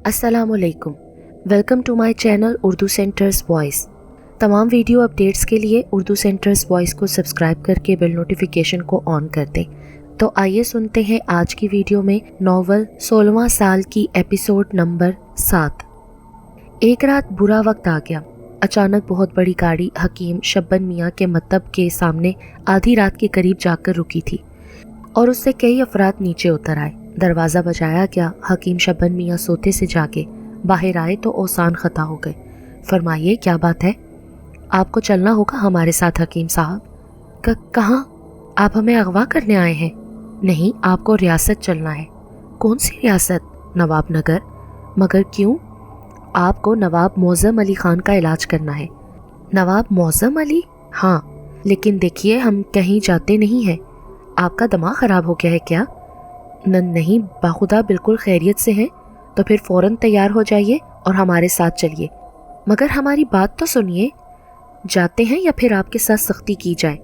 अस्सलाम वालेकुम। Welcome to my channel Urdu centers voice. तमाम वीडियो अपडेट्स के लिए उर्दू सेंटर्स वॉइस को सब्सक्राइब करके बेल नोटिफिकेशन को ऑन कर दें। तो आइए सुनते हैं आज की वीडियो में नॉवल 16वां साल की एपिसोड नंबर 7। एक रात बुरा वक्त आ गया। अचानक बहुत बड़ी गाड़ी हकीम शब्बन मियाँ के मत्तब के सामने आधी रात के करीब जाकर रुकी थी और उससे कई अफराद नीचे उतर आए। दरवाज़ा बजाया गया। हकीम शब्बन मियाँ सोते से जागे बाहर आए तो ओसान खता हो गए। फरमाइए, क्या बात है? आपको चलना होगा हमारे साथ हकीम साहब। कहाँ? आप हमें अगवा करने आए हैं? नहीं, आपको रियासत चलना है। कौन सी रियासत? नवाब नगर। मगर क्यों? आपको नवाब मौज़म अली ख़ान का इलाज करना है। नवाब मौज़म अली? हाँ, लेकिन देखिए, हम कहीं जाते नहीं हैं। आपका दिमाग ख़राब हो गया है क्या? नहीं, बाखुदा बिल्कुल खैरियत से हैं। तो फिर फ़ौरन तैयार हो जाइए और हमारे साथ चलिए। मगर हमारी बात तो सुनिए। जाते हैं या फिर आपके साथ सख्ती की जाए?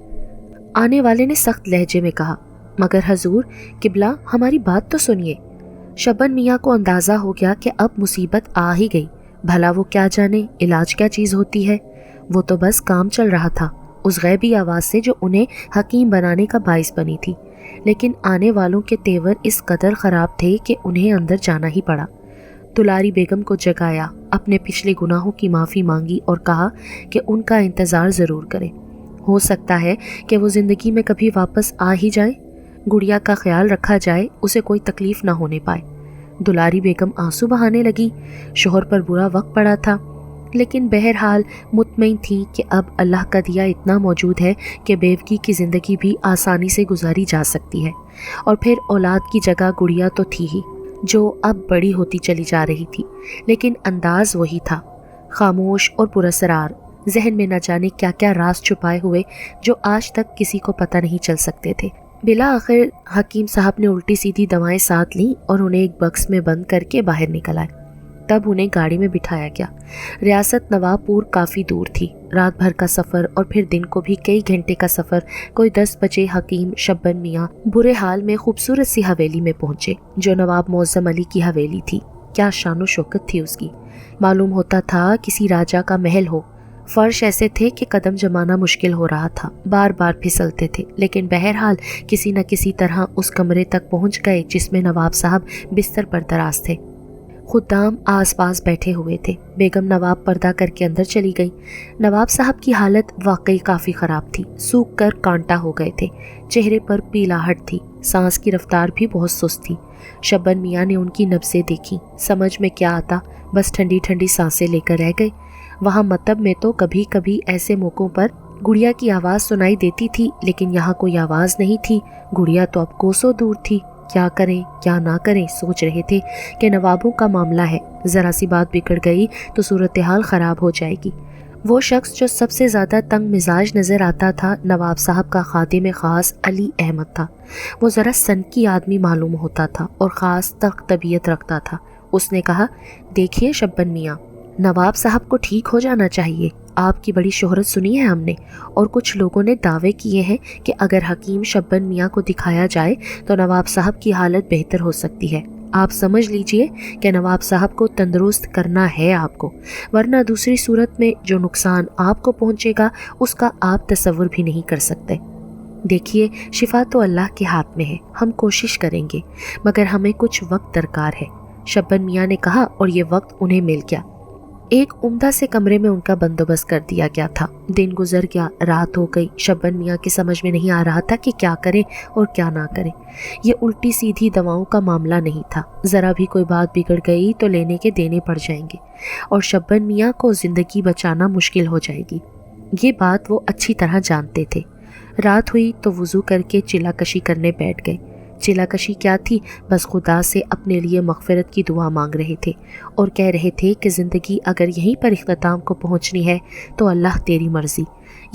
आने वाले ने सख्त लहजे में कहा। मगर हजूर किबला, हमारी बात तो सुनिए। शब्बन मियाँ को अंदाज़ा हो गया कि अब मुसीबत आ ही गई। भला वो क्या जाने इलाज क्या चीज़ होती है। वो तो बस काम चल रहा था उस गैबी आवाज़ से जो उन्हें हकीम बनाने का बाइस बनी थी। लेकिन आने वालों के तेवर इस कदर ख़राब थे कि उन्हें अंदर जाना ही पड़ा। दुलारी बेगम को जगाया, अपने पिछले गुनाहों की माफ़ी मांगी और कहा कि उनका इंतज़ार ज़रूर करें। हो सकता है कि वो ज़िंदगी में कभी वापस आ ही जाए। गुड़िया का ख्याल रखा जाए, उसे कोई तकलीफ़ ना होने पाए। दुलारी बेगम आंसू बहाने लगी। शोहर पर बुरा वक्त पड़ा था, लेकिन बहरहाल मुतमईन थी कि अब अल्लाह का दिया इतना मौजूद है कि बेवकी की ज़िंदगी भी आसानी से गुजारी जा सकती है। और फिर औलाद की जगह गुड़िया तो थी ही, जो अब बड़ी होती चली जा रही थी, लेकिन अंदाज वही था, खामोश और पुरस्रार। जहन में न जाने क्या क्या राज छुपाए हुए जो आज तक किसी को पता नहीं चल सकते थे। बिला आखिर हकीम साहब ने उल्टी सीधी दवाएं साथ लीं और उन्हें एक बक्स में बंद करके बाहर निकल आए। तब उन्हें गाड़ी में बिठाया गया। रियासत नवाबपुर काफ़ी दूर थी। रात भर का सफ़र और फिर दिन को भी कई घंटे का सफ़र। कोई 10 बजे हकीम शब्बन मियाँ बुरे हाल में खूबसूरत सी हवेली में पहुँचे जो नवाब मौज़म अली की हवेली थी। क्या शानो शौकत थी उसकी। मालूम होता था किसी राजा का महल हो। फर्श ऐसे थे कि कदम जमाना मुश्किल हो रहा था, बार बार फिसलते थे, लेकिन बहरहाल किसी न किसी तरह उस कमरे तक पहुँच गए जिसमें नवाब साहब बिस्तर पर दराज थे। खुद्दाम आसपास बैठे हुए थे। बेगम नवाब पर्दा करके अंदर चली गई। नवाब साहब की हालत वाकई काफ़ी ख़राब थी। सूख कर कांटा हो गए थे। चेहरे पर पीलाहट थी। सांस की रफ्तार भी बहुत सुस्त थी। शब्बन मियाँ ने उनकी नब्ज़ें देखी। समझ में क्या आता, बस ठंडी ठंडी सांसें लेकर रह गए। वहाँ मतब में तो कभी कभी ऐसे मौक़ों पर गुड़िया की आवाज़ सुनाई देती थी, लेकिन यहाँ कोई आवाज़ नहीं थी। गुड़िया तो अब कोसों दूर थी। क्या करें क्या ना करें सोच रहे थे कि नवाबों का मामला है, ज़रा सी बात बिगड़ गई तो सूरत हाल ख़राब हो जाएगी। वो शख्स जो सबसे ज़्यादा तंग मिजाज नज़र आता था नवाब साहब का खादिम ख़ास अली अहमद था। वो ज़रा सनकी आदमी मालूम होता था और ख़ास तख्त तबीयत रखता था। उसने कहा, देखिए शब्बन मियाँ, नवाब साहब को ठीक हो जाना चाहिए। आपकी बड़ी शोहरत सुनी है हमने, और कुछ लोगों ने दावे किए हैं कि अगर हकीम शब्बन मियाँ को दिखाया जाए तो नवाब साहब की हालत बेहतर हो सकती है। आप समझ लीजिए कि नवाब साहब को तंदुरुस्त करना है आपको, वरना दूसरी सूरत में जो नुकसान आपको पहुँचेगा उसका आप तसव्वुर भी नहीं कर सकते। देखिए, शिफा तो अल्लाह के हाथ में है। हम कोशिश करेंगे, मगर हमें कुछ वक्त दरकार है। शब्बन मियाँ ने कहा, और ये वक्त उन्हें मिल गया। एक उम्दा से कमरे में उनका बंदोबस्त कर दिया गया था। दिन गुजर गया, रात हो गई। शब्बन मियाँ की समझ में नहीं आ रहा था कि क्या करें और क्या ना करें। ये उल्टी सीधी दवाओं का मामला नहीं था। ज़रा भी कोई बात बिगड़ गई तो लेने के देने पड़ जाएंगे और शब्बन मियाँ को ज़िंदगी बचाना मुश्किल हो जाएगी। ये बात वो अच्छी तरह जानते थे। रात हुई तो वज़ू करके चिलाकशी करने बैठ गए। चिलाकशी क्या थी, बस खुदा से अपने लिए मग़फ़िरत की दुआ मांग रहे थे और कह रहे थे कि ज़िंदगी अगर यहीं पर इख्तिताम को पहुंचनी है तो अल्लाह तेरी मर्ज़ी।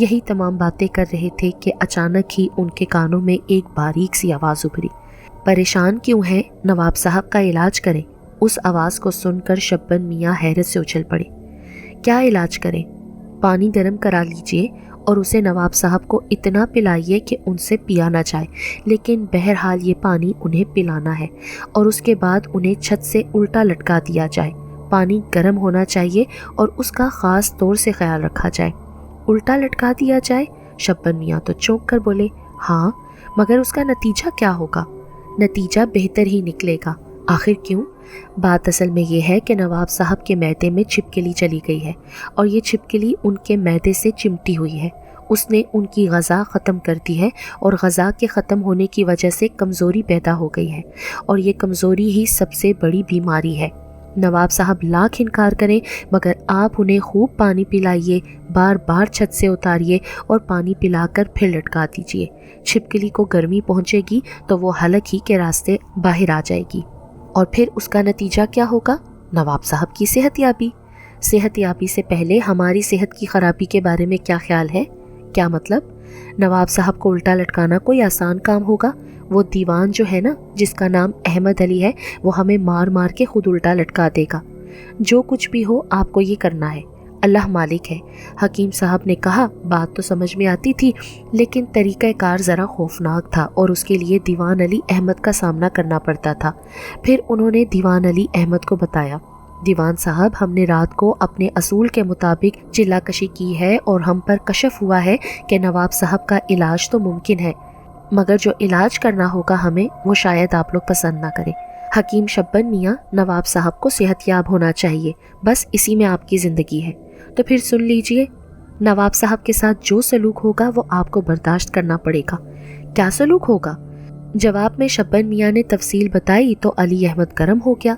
यही तमाम बातें कर रहे थे कि अचानक ही उनके कानों में एक बारीक सी आवाज़ उभरी। परेशान क्यों हैं? नवाब साहब का इलाज करें। उस आवाज़ को सुनकर शब्बन मियाँ हैरत से उछल पड़े। क्या इलाज करें? पानी गर्म करा लीजिए اور اسے نواب صاحب کو اتنا پلائیے کہ ان سے پیا نہ جائے، لیکن بہرحال یہ پانی انہیں پلانا ہے، اور اس کے بعد انہیں چھت سے الٹا لٹکا دیا جائے۔ پانی گرم ہونا چاہیے اور اس کا خاص طور سے خیال رکھا جائے۔ الٹا لٹکا دیا جائے؟ شبن میاں تو چونک کر بولے، ہاں، مگر اس کا نتیجہ کیا ہوگا؟ نتیجہ بہتر ہی نکلے گا۔ آخر کیوں؟ بات اصل میں یہ ہے کہ نواب صاحب کے معدے میں چھپکلی چلی گئی ہے، اور یہ چھپکلی ان کے معدے سے چمٹی ہوئی ہے۔ اس نے ان کی غذا ختم کر دی ہے، اور غذا کے ختم ہونے کی وجہ سے کمزوری پیدا ہو گئی ہے، اور یہ کمزوری ہی سب سے بڑی بیماری ہے۔ نواب صاحب لاکھ انکار کریں، مگر آپ انہیں خوب پانی پلائیے، بار بار چھت سے اتاریے اور پانی پلا کر پھر لٹکا دیجیے۔ چھپکلی کو گرمی پہنچے گی تو وہ حلق ہی کے راستے باہر آ جائے گی، اور پھر اس کا نتیجہ کیا ہوگا؟ نواب صاحب کی صحت یابی۔ صحت یابی سے پہلے ہماری صحت کی خرابی کے بارے میں کیا خیال ہے؟ کیا مطلب؟ نواب صاحب کو الٹا لٹکانا کوئی آسان کام ہوگا؟ وہ دیوان جو ہے نا، جس کا نام احمد علی ہے، وہ ہمیں مار مار کے خود الٹا لٹکا دے گا۔ جو کچھ بھی ہو آپ کو یہ کرنا ہے، اللہ مالک ہے۔ حکیم صاحب نے کہا، بات تو سمجھ میں آتی تھی، لیکن طریقہ کار ذرا خوفناک تھا، اور اس کے لیے دیوان علی احمد کا سامنا کرنا پڑتا تھا۔ پھر انہوں نے دیوان علی احمد کو بتایا، دیوان صاحب، ہم نے رات کو اپنے اصول کے مطابق چلا کشی کی ہے، اور ہم پر کشف ہوا ہے کہ نواب صاحب کا علاج تو ممکن ہے، مگر جو علاج کرنا ہوگا ہمیں، وہ شاید آپ لوگ پسند نہ کریں۔ حکیم شبن میاں، نواب صاحب کو صحت یاب ہونا چاہیے، بس اسی میں آپ کی زندگی ہے۔ تو پھر سن لیجئے، نواب صاحب کے ساتھ جو سلوک ہوگا وہ آپ کو برداشت کرنا پڑے گا۔ کیا سلوک ہوگا؟ جواب میں شبن میاں نے تفصیل بتائی تو علی احمد گرم ہو گیا۔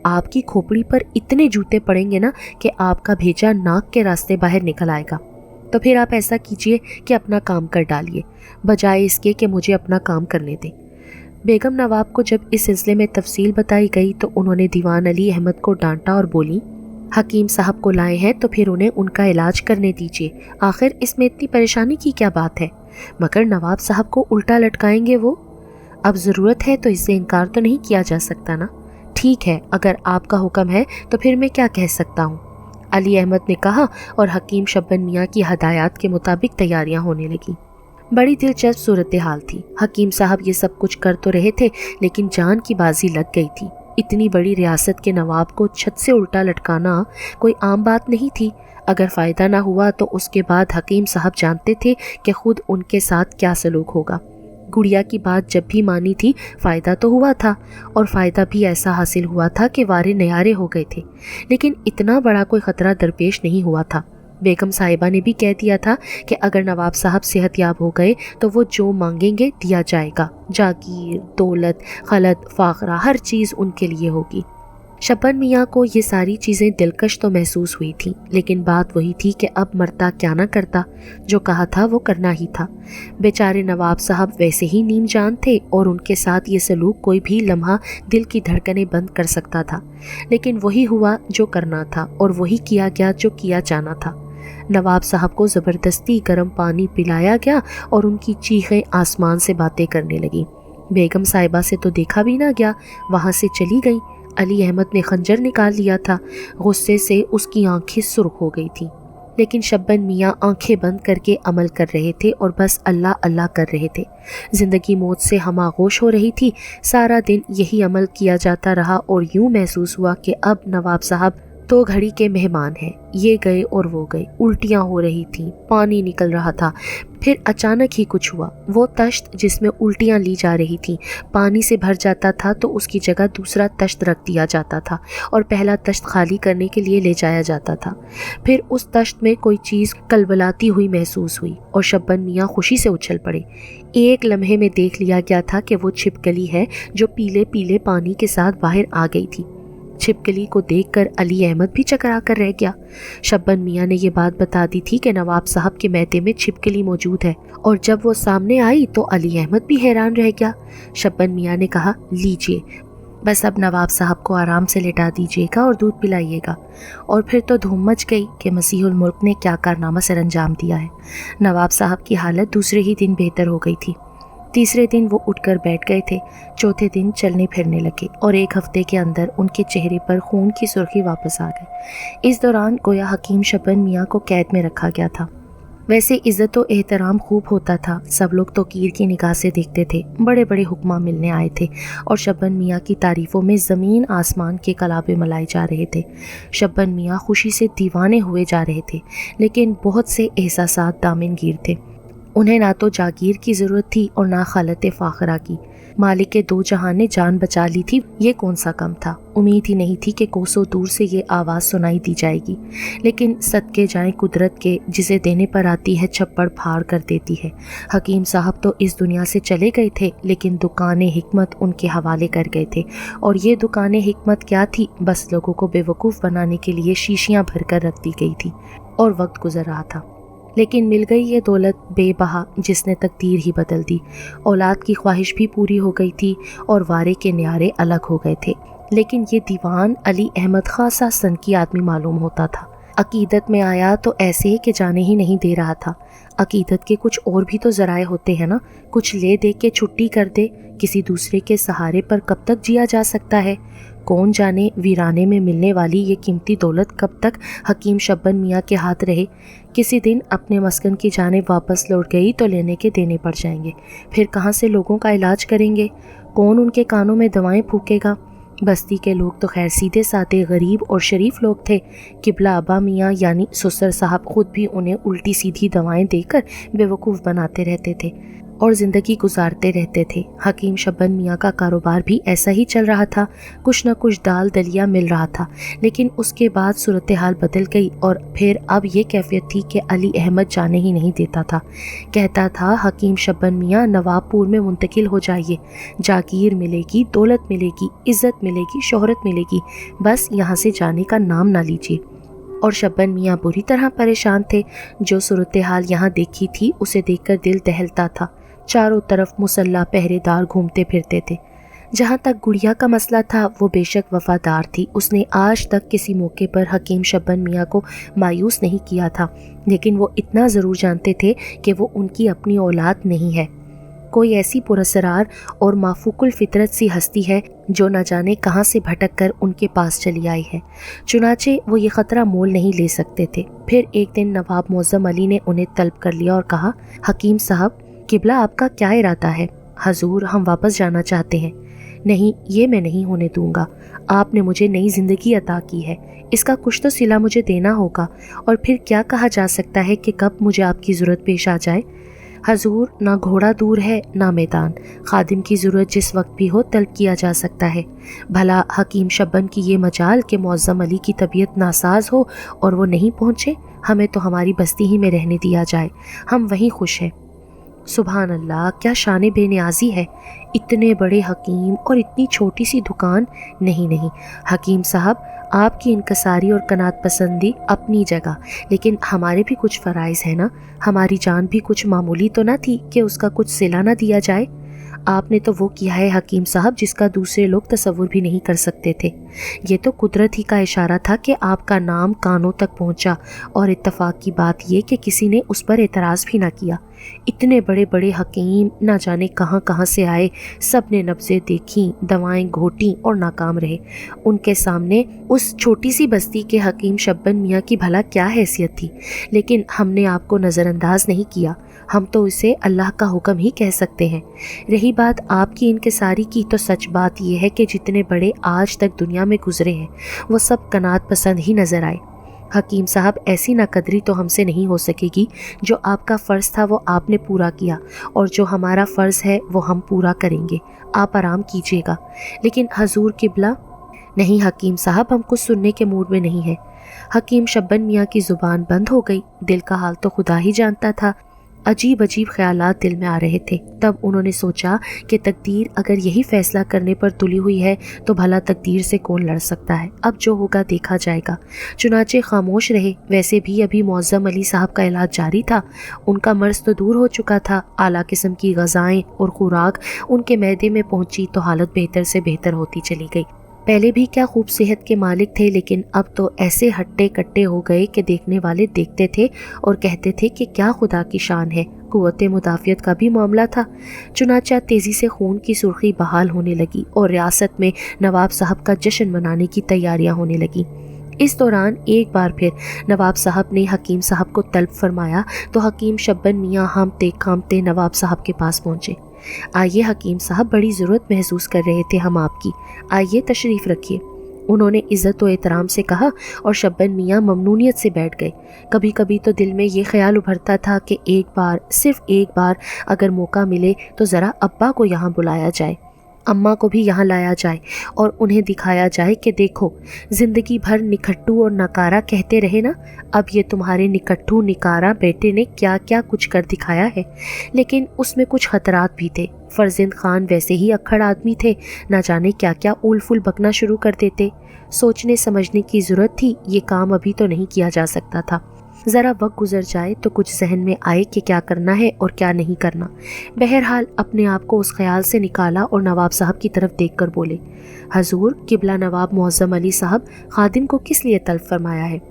آپ کی کھوپڑی پر اتنے جوتے پڑیں گے نا کہ آپ کا بھیجا ناک کے راستے باہر نکل آئے گا۔ تو پھر آپ ایسا کیجئے کہ اپنا کام کر ڈالیے، بجائے اس کے کہ مجھے اپنا کام کرنے دیں۔ بیگم نواب کو جب اس سلسلے میں تفصیل بتائی گئی تو انہوں نے دیوان علی احمد کو ڈانٹا اور بولی، حکیم صاحب کو لائے ہیں تو پھر انہیں ان کا علاج کرنے دیجیے، آخر اس میں اتنی پریشانی کی کیا بات ہے؟ مگر نواب صاحب کو الٹا لٹکائیں گے وہ؟ اب ضرورت ہے تو اس سے انکار تو نہیں کیا جا سکتا نا۔ ٹھیک ہے، اگر آپ کا حکم ہے تو پھر میں کیا کہہ سکتا ہوں، علی احمد نے کہا، اور حکیم شبن میاں کی ہدایات کے مطابق تیاریاں ہونے لگیں۔ بڑی دلچسپ صورتحال تھی۔ حکیم صاحب یہ سب کچھ کر تو رہے تھے، لیکن جان کی بازی لگ گئی تھی۔ اتنی بڑی ریاست کے نواب کو چھت سے الٹا لٹکانا کوئی عام بات نہیں تھی۔ اگر فائدہ نہ ہوا تو اس کے بعد حکیم صاحب جانتے تھے کہ خود ان کے ساتھ کیا سلوک ہوگا۔ گڑیا کی بات جب بھی مانی تھی، فائدہ تو ہوا تھا، اور فائدہ بھی ایسا حاصل ہوا تھا کہ وارے نیارے ہو گئے تھے، لیکن اتنا بڑا کوئی خطرہ درپیش نہیں ہوا تھا۔ بیگم صاحبہ نے بھی کہہ دیا تھا کہ اگر نواب صاحب صحت یاب ہو گئے تو وہ جو مانگیں گے دیا جائے گا، جاگیر، دولت، خلعت، فاخرہ، ہر چیز ان کے لیے ہوگی۔ شبن میاں کو یہ ساری چیزیں دلکش تو محسوس ہوئی تھیں، لیکن بات وہی تھی کہ اب مرتا کیا نہ کرتا، جو کہا تھا وہ کرنا ہی تھا۔ بیچارے نواب صاحب ویسے ہی نیم جان تھے، اور ان کے ساتھ یہ سلوک کوئی بھی لمحہ دل کی دھڑکنیں بند کر سکتا تھا، لیکن وہی ہوا جو کرنا تھا، اور وہی کیا گیا جو کیا جانا تھا۔ نواب صاحب کو زبردستی گرم پانی پلایا گیا، اور ان کی چیخیں آسمان سے باتیں کرنے لگیں۔ بیگم صاحبہ سے تو دیکھا بھی نہ گیا، وہاں سے چلی گئیں۔ علی احمد نے خنجر نکال لیا تھا، غصے سے اس کی آنکھیں سرخ ہو گئی تھیں، لیکن شبن میاں آنکھیں بند کر کے عمل کر رہے تھے اور بس اللہ اللہ کر رہے تھے۔ زندگی موت سے ہم آغوش ہو رہی تھی۔ سارا دن یہی عمل کیا جاتا رہا، اور یوں محسوس ہوا کہ اب نواب صاحب تو گھڑی کے مہمان ہیں، یہ گئے اور وہ گئے، الٹیاں ہو رہی تھیں، پانی نکل رہا تھا۔ پھر اچانک ہی کچھ ہوا، وہ تشت جس میں الٹیاں لی جا رہی تھیں پانی سے بھر جاتا تھا تو اس کی جگہ دوسرا تشت رکھ دیا جاتا تھا، اور پہلا تشت خالی کرنے کے لیے لے جایا جاتا تھا۔ پھر اس تشت میں کوئی چیز کلبلاتی ہوئی محسوس ہوئی، اور شبن میاں خوشی سے اچھل پڑے۔ ایک لمحے میں دیکھ لیا گیا تھا کہ وہ چھپکلی ہے جو پیلے پیلے پانی کے ساتھ باہر آ گئی تھی۔ چھپکلی کو دیکھ کر علی احمد بھی چکرا کر رہ گیا۔ شبن میاں نے یہ بات بتا دی تھی کہ نواب صاحب کے معدے میں چھپکلی موجود ہے، اور جب وہ سامنے آئی تو علی احمد بھی حیران رہ گیا۔ شبن میاں نے کہا، لیجئے، بس اب نواب صاحب کو آرام سے لٹا دیجیے گا اور دودھ پلائیے گا۔ اور پھر تو دھوم مچ گئی کہ مسیح الملک نے کیا کارنامہ سر انجام دیا ہے۔ نواب صاحب کی حالت دوسرے ہی دن بہتر ہو گئی تھی۔ تیسرے دن وہ اٹھ کر بیٹھ گئے تھے، چوتھے دن چلنے پھرنے لگے، اور ایک ہفتے کے اندر ان کے چہرے پر خون کی سرخی واپس آ گئی۔ اس دوران گویا حکیم شبن میاں کو قید میں رکھا گیا تھا۔ वैसे इज़्ज़त व एहतराम खूब होता था। सब लोग तो कीर की निगाह से देखते थे। बड़े बड़े हुक्मा मिलने आए थे और शब्बन मियाँ की तारीफ़ों में ज़मीन आसमान के कलाबे मलाए जा रहे थे। शब्बन मियाँ खुशी से दीवाने हुए जा रहे थे, लेकिन बहुत से एहसासात दामनगीर थे। उन्हें ना तो जागीर की ज़रूरत थी और ना खलत फ़ाखरा की। मालिक के दो जहां ने जान बचा ली थी, ये कौन सा कम था। उम्मीद ही नहीं थी कि कोसों दूर से ये आवाज़ सुनाई दी जाएगी, लेकिन सदके जाएं कुदरत के, जिसे देने पर आती है छप्पड़ फाड़ कर देती है। हकीम साहब तो इस दुनिया से चले गए थे, लेकिन दुकानें हिकमत उनके हवाले कर गए थे। और ये दुकानें हिकमत क्या थी, बस लोगों को बेवकूफ़ बनाने के लिए शीशियाँ भर कर रख दी गई थी और वक्त गुजर रहा था। लेकिन मिल गई ये दौलत बेबहा, जिसने तकदीर ही बदल दी। औलाद की ख्वाहिश भी पूरी हो गई थी और वारे के न्यारे अलग हो गए थे। लेकिन ये दीवान अली अहमद खासा सनकी आदमी मालूम होता था। अकीदत में आया तो ऐसे कि जाने ही नहीं दे रहा था। अकीदत के कुछ और भी तो ज़राए होते हैं ना, कुछ ले दे के छुट्टी कर दे। किसी दूसरे के सहारे पर कब तक जिया जा सकता है। कौन जाने वीराने में मिलने वाली ये कीमती दौलत कब तक हकीम शब्बन मियाँ के हाथ रहे। किसी दिन अपने मस्कन की जानिब वापस लौट गई तो लेने के देने पड़ जाएंगे। फिर कहाँ से लोगों का इलाज करेंगे, कौन उनके कानों में दवाएं फूकेगा। बस्ती के लोग तो खैर सीधे साधे गरीब और शरीफ लोग थे। किबला अबा मियाँ यानी ससुर साहब खुद भी उन्हें उल्टी सीधी दवाएं देकर बेवकूफ़ बनाते रहते थे और ज़िंदगी गुजारते रहते थे। हकीम शब्बन मियाँ का कारोबार भी ऐसा ही चल रहा था। कुछ न कुछ दाल दलिया मिल रहा था, लेकिन उसके बाद सूरत हाल बदल गई और फिर अब ये कैफियत थी कि अली अहमद जाने ही नहीं देता था। कहता था, हकीम शब्बन मियाँ नवाबपुर में मुंतकिल हो जाइए, जागीर मिलेगी, दौलत मिलेगी, इज़्ज़त मिलेगी, शोहरत मिलेगी, बस यहाँ से जाने का नाम ना लीजिए। और शब्बन मियाँ बुरी तरह परेशान थे। जो सूरत हाल यहाँ देखी थी उसे देखकर दिल दहलता था। चारों तरफ मुसल्ला पहरेदार घूमते फिरते थे। जहाँ तक गुड़िया का मसला था, वो बेशक वफादार थी। उसने आज तक किसी मौके पर हकीम शब्बन मियाँ को मायूस नहीं किया था, लेकिन वो इतना ज़रूर जानते थे कि वो उनकी अपनी औलाद नहीं है। कोई ऐसी पुरसरार और माफूकुल फितरत सी हस्ती है जो न जाने कहाँ से भटक कर उनके पास चली आई है। चुनाचे वो ये ख़तरा मोल नहीं ले सकते थे। फिर एक दिन नवाब मौज़म अली ने उन्हें तलब कर लिया और कहा, हकीम साहब, किबला आपका क्या इरादा है? हजूर, हम वापस जाना चाहते हैं। नहीं, ये मैं नहीं होने दूंगा। आपने मुझे नई ज़िंदगी अता की है, इसका कुछ तो सिला मुझे देना होगा। और फिर क्या कहा जा सकता है कि कब मुझे आपकी ज़रूरत पेश आ जाए। हजूर, ना घोड़ा दूर है ना मैदान, खादिम की ज़रूरत जिस वक्त भी हो तलब किया जा सकता है। भला हकीम शब्बन की ये मजाल कि मौज़म अली की तबीयत नासाज हो और वो नहीं पहुँचे, हमें तो हमारी बस्ती ही में रहने दिया जाए, हम वहीं खुश हैं। सुभान अल्लाह, क्या शान बेनियाजी है। इतने बड़े हकीम और इतनी छोटी सी दुकान। नहीं नहीं हकीम साहब, आपकी इनकसारी और कनात पसंदी अपनी जगह, लेकिन हमारे भी कुछ फ़राइज़ हैं ना। हमारी जान भी कुछ मामूली तो ना थी कि उसका कुछ सिला ना दिया जाए। आपने तो वो किया है हकीम साहब जिसका दूसरे लोग तसव्वुर भी नहीं कर सकते थे। ये तो कुदरत ही का इशारा था कि आपका नाम कानों तक पहुंचा, और इत्तफाक की बात ये कि किसी ने उस पर एतराज़ भी ना किया। इतने बड़े बड़े हकीम ना जाने कहाँ कहाँ से आए, सब ने नब्ज़ें देखी, दवाएं घोटी और नाकाम रहे। उनके सामने उस छोटी सी बस्ती के हकीम शब्बन मियाँ की भला क्या हैसियत थी। लेकिन हमने आपको नज़रअंदाज नहीं किया, हम तो इसे अल्लाह का हुक्म ही कह सकते हैं। रही बात आपकी इनकिसारी की, तो सच बात यह है कि जितने बड़े आज तक दुनिया में गुजरे हैं वो सब कनात पसंद ही नज़र आए। हकीम साहब, ऐसी नाकदरी तो हमसे नहीं हो सकेगी। जो आपका फ़र्ज़ था वो आपने पूरा किया, और जो हमारा फ़र्ज़ है वो हम पूरा करेंगे। आप आराम कीजिएगा। लेकिन हजूर किबला। नहीं हकीम साहब, हम कुछ सुनने के मूड में नहीं हैं। हकीम शब्बन मियाँ की ज़ुबान बंद हो गई। दिल का हाल तो खुदा ही जानता था। अजीब अजीब ख्यालात दिल में आ रहे थे। तब उन्होंने सोचा कि तकदीर अगर यही फैसला करने पर तुली हुई है तो भला तकदीर से कौन लड़ सकता है। अब जो होगा देखा जाएगा। चुनाचे खामोश रहे। वैसे भी अभी मौज़म अली साहब का इलाज जारी था। उनका मर्ज़ तो दूर हो चुका था। आला किस्म की ग़ज़ाएँ और खुराक उनके मैदे में पहुंची तो हालत बेहतर से बेहतर होती चली गई। पहले भी क्या खूब सेहत के मालिक थे, लेकिन अब तो ऐसे हट्टे कट्टे हो गए कि देखने वाले देखते थे और कहते थे कि क्या खुदा की शान है। कुव्वते मुदाफ़ियत का भी मामला था। चुनाचा तेज़ी से खून की सुर्खी बहाल होने लगी और रियासत में नवाब साहब का जश्न मनाने की तैयारियां होने लगी। इस दौरान एक बार फिर नवाब साहब ने हकीम साहब को तलब फरमाया तो हकीम शब्बन मियाँ हांफते कांपते नवाब साहब के पास पहुँचे। आइए हकीम साहब, बड़ी ज़रूरत महसूस कर रहे थे हम आपकी, आइए तशरीफ़ रखिए, उन्होंने इज़्ज़त व एहतराम से कहा और शब्बन मियाँ ममनूनियत से बैठ गए। कभी कभी तो दिल में ये ख्याल उभरता था कि एक बार, सिर्फ एक बार अगर मौका मिले तो ज़रा अब्बा को यहाँ बुलाया जाए, अम्मा को भी यहाँ लाया जाए और उन्हें दिखाया जाए कि देखो, ज़िंदगी भर निकट्टू और नकारा कहते रहे ना, अब ये तुम्हारे निकट्टू निकारा बेटे ने क्या क्या कुछ कर दिखाया है। लेकिन उसमें कुछ खतरात भी थे। फरजिंद खान वैसे ही अक्खड़ आदमी थे, ना जाने क्या क्या उल फुल बकना शुरू कर देते। सोचने समझने की ज़रूरत थी, ये काम अभी तो नहीं किया जा सकता था। ज़रा वक्त गुजर जाए तो कुछ जहन में आए कि क्या करना है और क्या नहीं करना। बहरहाल अपने आप को उस ख्याल से निकाला और नवाब साहब की तरफ देखकर बोले, हजूर किबला नवाब मुअज़्ज़म अली साहब, खादिम को किस लिए तलब फरमाया है?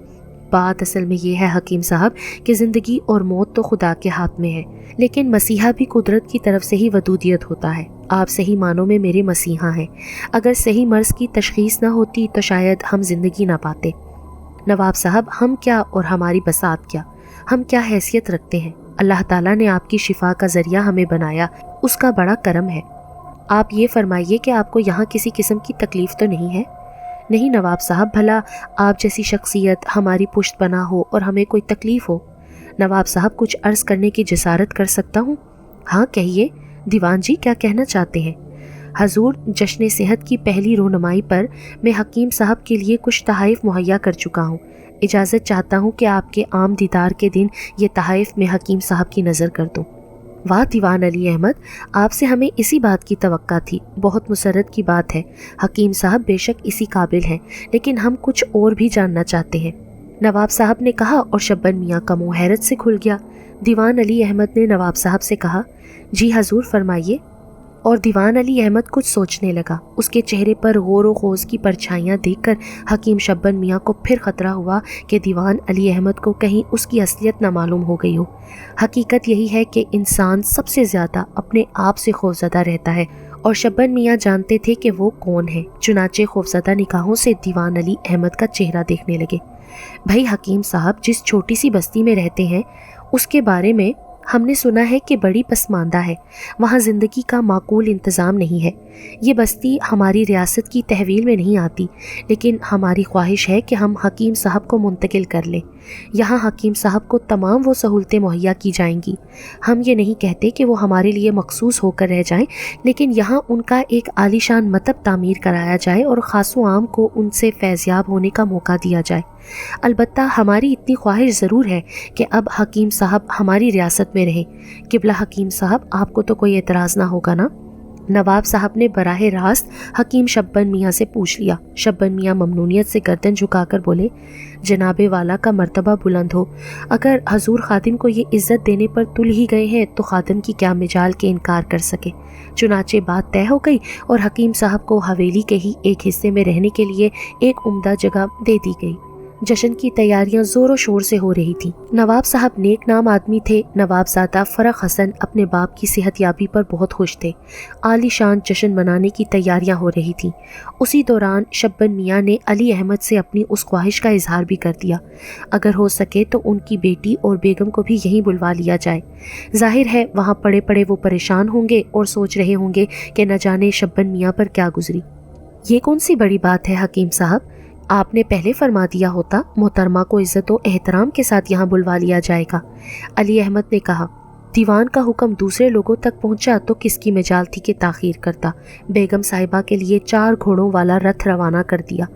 बात असल में ये है हकीम साहब कि ज़िंदगी और मौत तो खुदा के हाथ में है, लेकिन मसीहा भी कुदरत की तरफ से ही वदूदियत होता है। आप सही मानों में मेरे मसीहा हैं। अगर सही मर्ज़ की तशख़ीस ना होती तो शायद हम ज़िंदगी ना पाते। नवाब साहब, हम क्या और हमारी बसात क्या, हम क्या हैसियत रखते हैं? अल्लाह ताला ने आपकी शिफा का ज़रिया हमें बनाया, उसका बड़ा करम है। आप ये फरमाइए कि आपको यहाँ किसी किस्म की तकलीफ़ तो नहीं है? नहीं नवाब साहब, भला आप जैसी शख्सियत हमारी पुश्त बना हो और हमें कोई तकलीफ़ हो? नवाब साहब, कुछ अर्ज़ करने की जसारत कर सकता हूँ? हाँ कहिए, दीवान जी क्या कहना चाहते हैं? हजूर, जश्न सेहत की पहली रोनुमाई पर मैं हकीम साहब के लिए कुछ तहाइफ मुहैया कर चुका हूँ। इजाज़त चाहता हूँ कि आपके आम दीदार के दिन ये तहाइफ मैं हकीम साहब की नज़र कर दूँ। वाह दीवान अली अहमद, आपसे हमें इसी बात की तवक्का थी। बहुत मुसर्रत की बात है। हकीम साहब बेशक इसी काबिल हैं, लेकिन हम कुछ और भी जानना चाहते हैं, नवाब साहब ने कहा और शब्बन मियाँ का मुँह हैरत से खुल गया। दीवान अली अहमद ने नवाब साहब से कहा, जी हजूर फरमाइए। और दीवान अली अहमद कुछ सोचने लगा। उसके चेहरे पर गौर व खौज की परछाइयाँ देखकर हकीम शब्बन मियाँ को फिर ख़तरा हुआ कि दीवान अली अहमद को कहीं उसकी असलियत न मालूम हो गई हो। हकीकत यही है कि इंसान सबसे ज़्यादा अपने आप से खौफज़दा रहता है और शब्बन मियाँ जानते थे कि वो कौन है। चुनाचे खौफज़दा निगाहों से दीवान अली अहमद का चेहरा देखने लगे। भाई हकीम साहब, जिस छोटी सी बस्ती में रहते हैं उसके बारे में हमने सुना है कि बड़ी पसमानदा है, वहाँ ज़िंदगी का माकूल इंतज़ाम नहीं है। ये बस्ती हमारी रियासत की तहवील में नहीं आती, लेकिन हमारी ख्वाहिश है कि हम हकीम साहब को मुंतकिल कर लें। यहाँ हकीम साहब को तमाम वो सहूलतें मुहैया की जाएंगी। हम ये नहीं कहते कि वो हमारे लिए मखसूस होकर रह जाएं, लेकिन यहाँ उनका एक आलीशान मतब तामीर कराया जाए और ख़ासो आम को उनसे फैज़याब होने का मौका दिया जाए। अलबत्ता हमारी इतनी ख्वाहिश ज़रूर है कि अब हकीम साहब हमारी रियासत में रहें। किबला हकीम साहब, आपको तो कोई एतराज़ ना होगा ना? नवाब साहब ने बराह रास्त हकीम शब्बन मियाँ से पूछ लिया। शब्बन मियाँ ममनूनियत से गर्दन झुकाकर बोले, जनाबे वाला का मर्तबा बुलंद हो। अगर हजूर खादिम को ये इज़्ज़त देने पर तुल ही गए हैं तो खादिम की क्या मिजाल के इनकार कर सके। चुनाचे बात तय हो गई और हकीम साहब को हवेली के ही एक हिस्से में रहने के लिए एक उम्दा जगह दे दी गई। जश्न की तैयारियां जोरों शोर से हो रही थी। नवाब साहब नेक नाम आदमी थे। नवाबजादा फरख हसन अपने बाप की सेहतयाबी पर बहुत खुश थे। आलीशान जश्न मनाने की तैयारियां हो रही थीं। उसी दौरान शब्बन मियाँ ने अली अहमद से अपनी उस ख्वाहिश का इजहार भी कर दिया, अगर हो सके तो उनकी बेटी और बेगम को भी यहीं बुलवा लिया जाए। जाहिर है वहाँ पड़े पड़े वो परेशान होंगे और सोच रहे होंगे कि न जाने शब्बन मियाँ पर क्या गुजरी। ये कौन सी बड़ी बात है हकीम साहब, आपने पहले फरमा दिया होता मोहतरमा को इज़्ज़त व एहतराम के साथ यहाँ बुलवा लिया जाएगा। अली अहमद ने कहा, दीवान का हुक्म दूसरे लोगों तक पहुँचा तो किसकी मजाल थी कि ताख़ीर करता। बेगम साहिबा के लिए 4 घोड़ों वाला रथ रवाना कर दिया।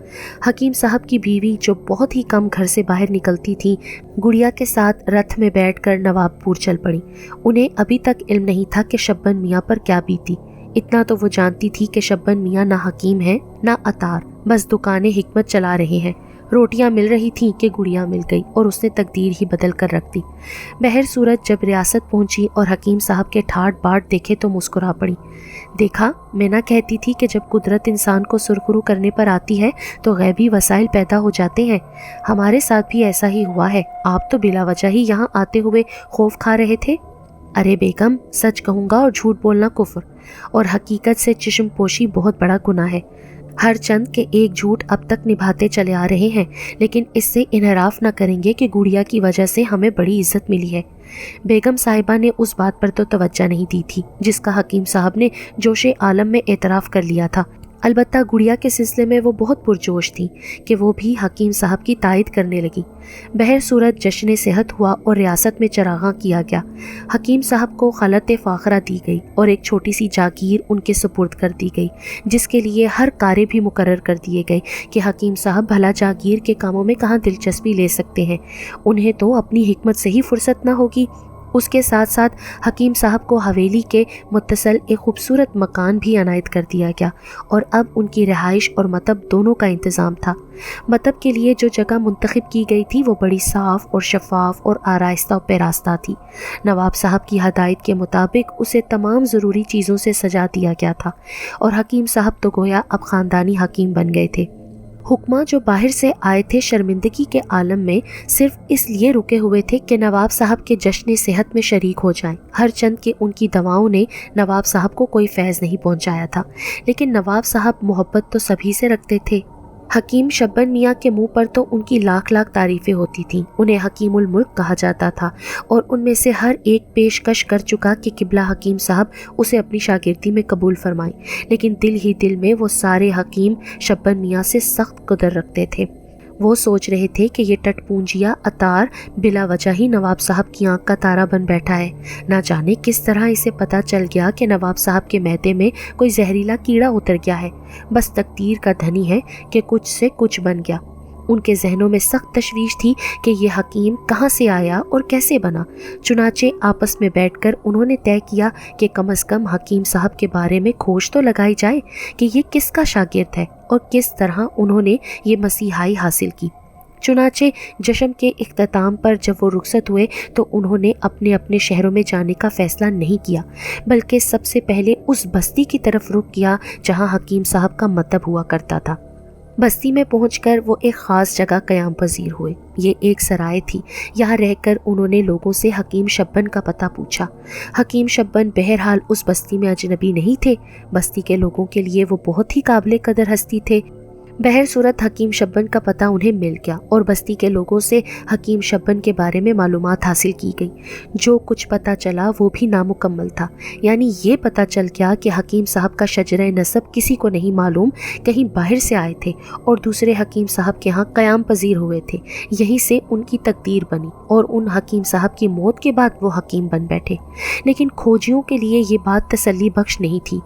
हकीम साहब की बीवी जो बहुत ही कम घर से बाहर निकलती थी, गुड़िया के साथ रथ में बैठकर नवाबपुर चल पड़ी। उन्हें अभी तक इल्म नहीं था कि शब्बन मियाँ पर क्या बीती। इतना तो वो जानती थी कि शब्बन मियाँ ना हकीम है ना अतार, बस दुकानें हिकमत चला रहे हैं। रोटियां मिल रही थीं कि गुड़िया मिल गई और उसने तकदीर ही बदल कर रख दी। बहर सूरत जब रियासत पहुंची और हकीम साहब के ठाट बाट देखे तो मुस्कुरा पड़ी। देखा, मैं ना कहती थी कि जब कुदरत इंसान को सुरखरू करने पर आती है तो गैबी वसाइल पैदा हो जाते हैं। हमारे साथ भी ऐसा ही हुआ है। आप तो बिला वजह ही यहाँ आते हुए खौफ खा रहे थे। अरे बेगम, सच कहूँगा और झूठ बोलना कुफ्र और हकीकत से चश्म पोशी बहुत बड़ा गुनाह है। हर चंद के एक झूठ अब तक निभाते चले आ रहे हैं, लेकिन इससे इनहराफ न करेंगे कि गुड़िया की वजह से हमें बड़ी इज्जत मिली है। बेगम साहिबा ने उस बात पर तो तवज्जो नहीं दी थी जिसका हकीम साहब ने जोशे आलम में एतराफ़ कर लिया था। अलबत्ता गुड़िया के सिलसिले में वो बहुत पुरजोश थी कि वो भी हकीम साहब की तायद करने लगी। बहर सूरत जश्न सेहत हुआ और रियासत में चरागा किया गया। हकीम साहब को खलत फ़ाखरा दी गई और एक छोटी सी जागीर उनके सुपुर्द कर दी गई, जिसके लिए हर कार्य भी मुकर्रर कर दिए गए कि हकीम साहब भला जागीर के कामों में कहाँ दिलचस्पी ले सकते हैं, उन्हें तो अपनी हिकमत से ही फुर्सत न होगी। उसके साथ साथ हकीम साहब को हवेली के मुत्तसल एक खूबसूरत मकान भी अनायत कर दिया गया और अब उनकी रिहाइश और मतब दोनों का इंतज़ाम था। मतब के लिए जो जगह मुंतखब की गई थी वो बड़ी साफ़ और शफाफ और आरास्ता और पेरास्ता थी। नवाब साहब की हदायत के मुताबिक उसे तमाम ज़रूरी चीज़ों से सजा दिया गया था और हकीम साहब तो गोया अब ख़ानदानी हकीम बन गए थे। हुक्मा जो बाहर से आए थे शर्मिंदगी के आलम में सिर्फ इसलिए रुके हुए थे कि नवाब साहब के जश्न सेहत में शरीक हो जाएं। हर चंद के उनकी दवाओं ने नवाब साहब को कोई फैज़ नहीं पहुंचाया था, लेकिन नवाब साहब मोहब्बत तो सभी से रखते थे। हकीम शब्बन मियाँ के मुंह पर तो उनकी लाख लाख तारीफ़ें होती थीं। उन्हें हकीमुल मुल्क कहा जाता था और उनमें से हर एक पेशकश कर चुका कि किबला हकीम साहब उसे अपनी शागिर्दी में कबूल फरमाएं, लेकिन दिल ही दिल में वो सारे हकीम शब्बन मियाँ से सख्त कदर रखते थे। वो सोच रहे थे कि ये टटपूंजिया अतार बिला वजह ही नवाब साहब की आंख का तारा बन बैठा है। ना जाने किस तरह इसे पता चल गया कि नवाब साहब के मैदे में कोई जहरीला कीड़ा उतर गया है। बस तकदीर का धनी है कि कुछ से कुछ बन गया। उनके जहनों में सख्त तशवीश थी कि ये हकीम कहाँ से आया और कैसे बना। चुनाचे आपस में बैठकर उन्होंने तय किया कि कम से कम हकीम साहब के बारे में खोज तो लगाई जाए कि ये किसका शागिर्द है और किस तरह उन्होंने ये मसीहाई हासिल की। चुनाचे जश्न के इख्तिताम पर जब वो रुखसत हुए तो उन्होंने अपने अपने शहरों में जाने का फ़ैसला नहीं किया, बल्कि सबसे पहले उस बस्ती की तरफ रुख किया जहाँ हकीम साहब का मतब हुआ करता था। बस्ती में पहुंचकर वो एक ख़ास जगह क़याम पजीर हुए। ये एक सराय थी। यहाँ रहकर उन्होंने लोगों से हकीम शब्बन का पता पूछा। हकीम शब्बन बहरहाल उस बस्ती में अजनबी नहीं थे। बस्ती के लोगों के लिए वो बहुत ही काबिल कदर हस्ती थे। बहर सूरत हकीम शब्बन का पता उन्हें मिल गया और बस्ती के लोगों से हकीम शब्बन के बारे में मालूमात हासिल की गई। जो कुछ पता चला वो भी नामुकम्मल था। यानी ये पता चल गया कि हकीम साहब का शजरा नसब किसी को नहीं मालूम, कहीं बाहर से आए थे और दूसरे हकीम साहब के यहाँ क़याम पजीर हुए थे। यहीं से उनकी तकदीर बनी और उन हकीम साहब की मौत के बाद वो हकीम बन बैठे। लेकिन खोजियों के लिए ये बात तसल्ली बख्श नहीं थी।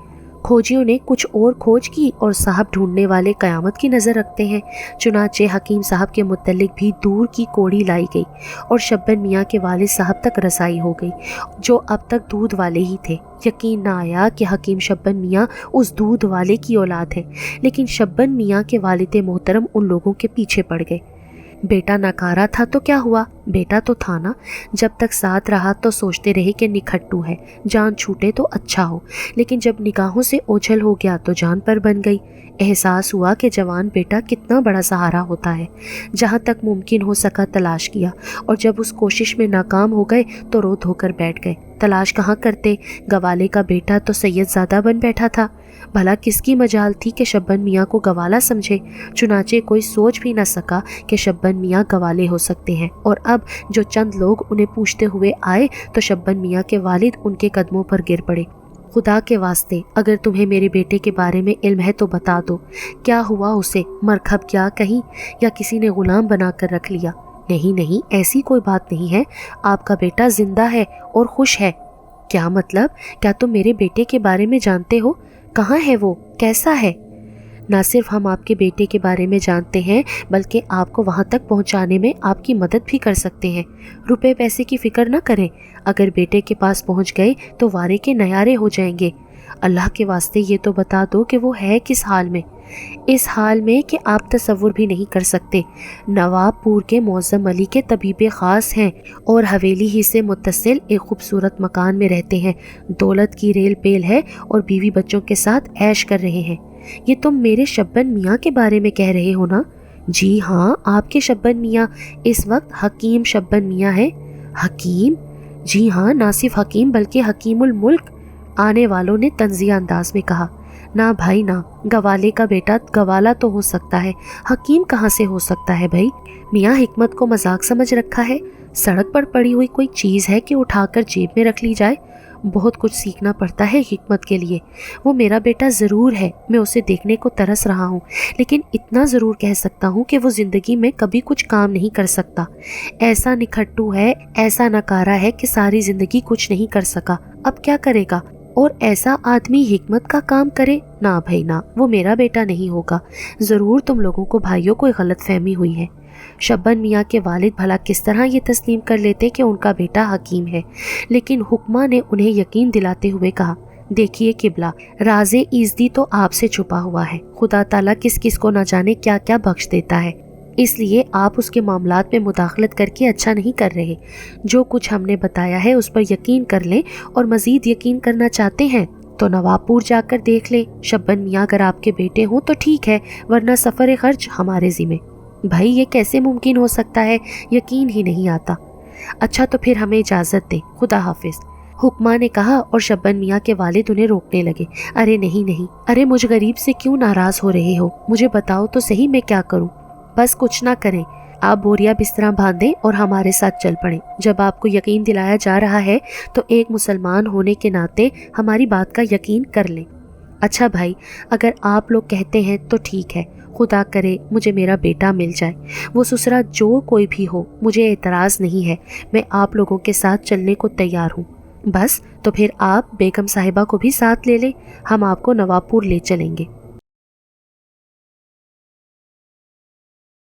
खोजियों ने कुछ और खोज की और साहब ढूंढने वाले क़यामत की नज़र रखते हैं। चुनाचे हकीम साहब के मुतल्लिक भी दूर की कोड़ी लाई गई और शब्बन मियाँ के वालिद साहब तक रसाई हो गई, जो अब तक दूध वाले ही थे। यकीन ना आया कि हकीम शब्बन मियाँ उस दूध वाले की औलाद है, लेकिन शब्बन मियाँ के वालिद मोहतरम उन लोगों के पीछे पड़ गए। बेटा नकारा था तो क्या हुआ, बेटा तो था ना। जब तक साथ रहा तो सोचते रहे कि निखट्टू है, जान छूटे तो अच्छा हो, लेकिन जब निगाहों से ओझल हो गया तो जान पर बन गई। एहसास हुआ कि जवान बेटा कितना बड़ा सहारा होता है। जहाँ तक मुमकिन हो सका तलाश किया और जब उस कोशिश में नाकाम हो गए तो रो धोकर बैठ गए। तलाश कहाँ करते, गवाले का बेटा तो सैयदजादा बन बैठा था। भला किसकी मजाल थी कि शब्बन मियाँ को गवाला समझे। चुनाचे कोई सोच भी न सका कि शब्बन मियाँ गवाले हो सकते हैं। और अब जो चंद लोग उन्हें पूछते हुए आए तो शब्बन मियाँ के वालिद उनके कदमों पर गिर पड़े। खुदा के वास्ते, अगर तुम्हें मेरे बेटे के बारे में इल्म है तो बता दो, क्या हुआ उसे? मरखब गया कहीं या किसी ने गुलाम बना कर रख लिया? नहीं नहीं, ऐसी कोई बात नहीं है। आपका बेटा जिंदा है और खुश है। क्या मतलब? क्या तुम मेरे बेटे के बारे में जानते हो? कहाँ है वो, कैसा है? ना सिर्फ हम आपके बेटे के बारे में जानते हैं, बल्कि आपको वहाँ तक पहुँचाने में आपकी मदद भी कर सकते हैं। रुपए पैसे की फ़िक्र न करें। अगर बेटे के पास पहुँच गए तो वारे के नयारे हो जाएंगे। अल्लाह के वास्ते ये तो बता दो कि वो है किस हाल में। इस हाल में कि आप तसव्वुर भी नहीं कर सकते। नवाबपुर के मौज़म अली के तबीब ख़ास हैं और हवेली ही से मुत्तसिल एक खूबसूरत मकान में रहते हैं। दौलत की रेल पेल है और बीवी बच्चों के साथ ऐश कर रहे हैं। ये तुम मेरे शब्बन मियाँ के बारे में कह रहे हो ना? जी हाँ, आपके शब्बन मियाँ। इस वक्त हकीम शब्बन मियाँ है। हकीम? जी हाँ, ना सिर्फ हकीम बल्कि हकीमुल मुल्क, आने वालों ने तंज़िया अंदाज में कहा। ना भाई ना, गवाले का बेटा गवाला तो हो सकता है, हकीम कहाँ से हो सकता है भाई। मियाँ हिकमत को मजाक समझ रखा है। सड़क पर पड़ी हुई कोई चीज़ है कि उठाकर जेब में रख ली जाए। बहुत कुछ सीखना पड़ता है हिकमत के लिए। वो मेरा बेटा ज़रूर है, मैं उसे देखने को तरस रहा हूँ, लेकिन इतना ज़रूर कह सकता हूँ कि वो ज़िंदगी में कभी कुछ काम नहीं कर सकता। ऐसा निखट्टू है, ऐसा नकारा है कि सारी ज़िंदगी कुछ नहीं कर सका, अब क्या करेगा। और ऐसा आदमी हिकमत का काम करे? ना भाई ना, वो मेरा बेटा नहीं होगा। ज़रूर तुम लोगों को भाइयों कोई गलत फहमी हुई है। शब्बन मियाँ के वालिद भला किस तरह ये तस्लीम कर लेते कि उनका बेटा हकीम है, लेकिन हुक्मा ने उन्हें यकीन दिलाते हुए कहा, देखिए किबला, राज़े ईज़दी तो आपसे छुपा हुआ है। खुदा ताला किस किस को न जाने क्या क्या बख्श देता है, इसलिए आप उसके मामलात में मुदाखलत करके अच्छा नहीं कर रहे। जो कुछ हमने बताया है उस पर यकीन कर लें, और मज़ीद यकीन करना चाहते हैं तो नवाबपुर जाकर देख लें। शब्बन मियाँ अगर आपके बेटे हों तो ठीक है, वरना सफ़र खर्च हमारे ज़िम्मे। भाई ये कैसे मुमकिन हो सकता है, यकीन ही नहीं आता। अच्छा तो फिर हमें इजाज़त दें, खुदा हाफिज़, हुक्मा ने कहा, और शब्बन मियाँ के वालिद उन्हें रोकने लगे। अरे नहीं नहीं, अरे मुझ गरीब से क्यों नाराज़ हो रहे हो, मुझे बताओ तो सही मैं क्या करूँ। बस कुछ ना करें, आप बोरिया बिस्तरा बांधें और हमारे साथ चल पड़ें। जब आपको यकीन दिलाया जा रहा है तो एक मुसलमान होने के नाते हमारी बात का यकीन कर लें। अच्छा भाई, अगर आप लोग कहते हैं तो ठीक है, खुदा करे मुझे मेरा बेटा मिल जाए। वो ससुरा जो कोई भी हो, मुझे एतराज़ नहीं है, मैं आप लोगों के साथ चलने को तैयार हूँ। बस तो फिर आप बेगम साहिबा को भी साथ ले लें, हम आपको नवाबपुर ले चलेंगे।